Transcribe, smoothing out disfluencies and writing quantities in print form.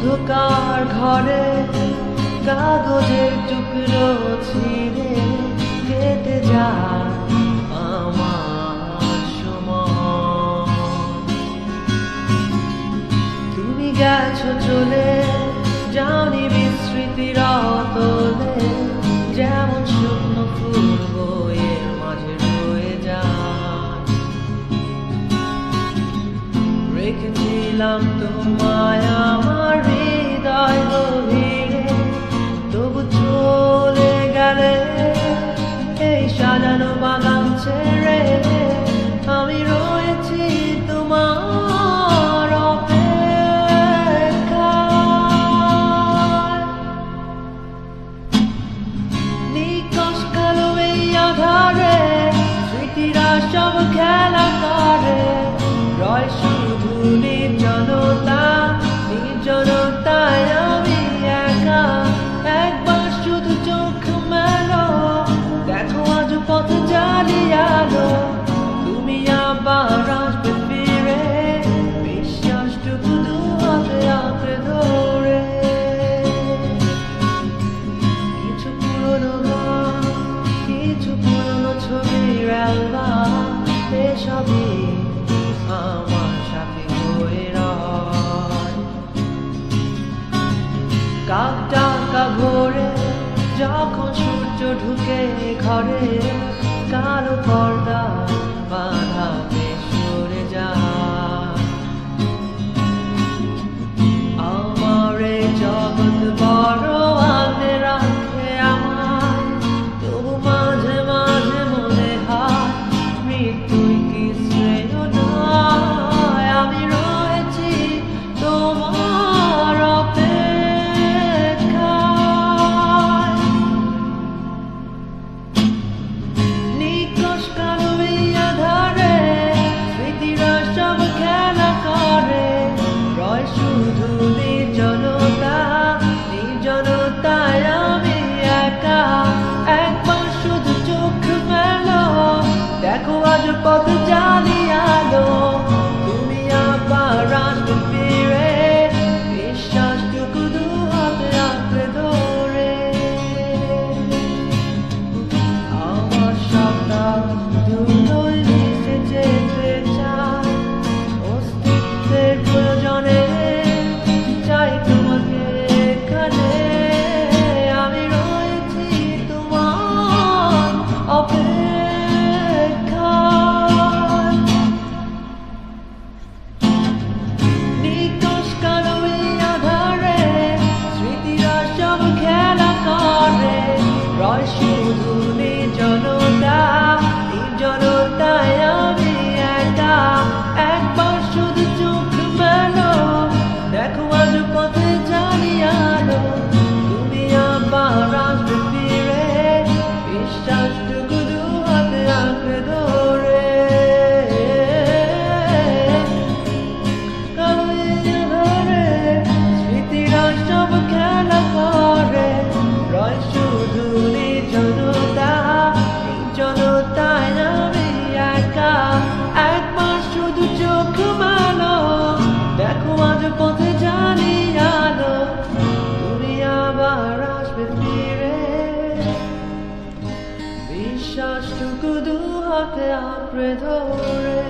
অন্ধকার ঘরে কাগজের টুকরো ছিঁড়ে কেটে যায় আমার সময়। তুমি গেছো চলে, যাওনি বিস্মৃতির অতলে, যেমন শুকনো ফুল বইয়ের মাঝে রয়ে যায়। রেখেছিলাম তোমায় আমার হৃদয় গভীরে, তবু চলে গেলে এই সাজানো বাগান ছেড়ে। আমি রয়েছি তোমার অপেক্ষায়। নিকশ কালো এই আধারে স্মৃতিরা সব খেলা করে, রয় শুধু নির্জনতা, নির্জনতায় আমি একা। একবার শুধু চোখ মেলো, দেখো আজ পথ জ্বালিয়ালো। তুমি আবার আসবে ফিরে, বিশ্বাসটুকু দু হাতে আঁকড়ে ধরে। কিছু পুরনো গান, কিছু পুরনো ছবির অ্যালবাম, এসবই আমার সাথে হয়ে রয়। কাক ডাকা ভোরে যখন সূর্য ঢুকে ঘরে, কালো পর্দা বাঁধা সরে যায়। আমার এই জগৎ বড় আগলে রাখে আমায়, তবু মাঝে মাঝে মনে হয় মৃত্যুই কি শ্রেয় নয়। আমি রয়েছি তোমার অপেক্ষায়। নিকশ কালো এই আধারে স্মৃতিরা সব খেলা করে, রয় শুধু নির্জনতা, নির্জনতায় আমি একা। একবার শুধু চোখ মেলো, দেখো আজ পথ জ্বালিয়ালো। তুমি আবার আসবে ফিরে, বিশ্বাসটুকু দু হাতে আঁকড়ে ধরে। আমার সন্তান দুটোই মিশে যেতে চায়, অস্তিত্বের প্রয়োজনে চাই তোমাকে এখানে। আমি রয়েছি তোমার অপেক্ষায়। নিকশ কালো এই আধারে স্মৃতিরা সব খেলা করে, রয় শুধু নির্জনতা, নির্জনতায় আমি একা। একবার শুধু চোখ মেলো, দেখো আজ পথে জ্বালিয়ালো। তুমি আবার আসবে ফিরে, বিশ্বাসটুকু দু হাতে আঁকড়ে ধরে। কালো এই আধারে স্মৃতিরা সব খেলা করে, রয় শুধু নির্জনতা, নির্জনতায় আমি একা। একবার শুধু চোখ মেলো, দেখো আজ পথে জ্বালিয়ালো। তুমি আবার আসবে ফিরে, বিশ্বাসটুকু দু হাতে আঁকড়ে ধরে।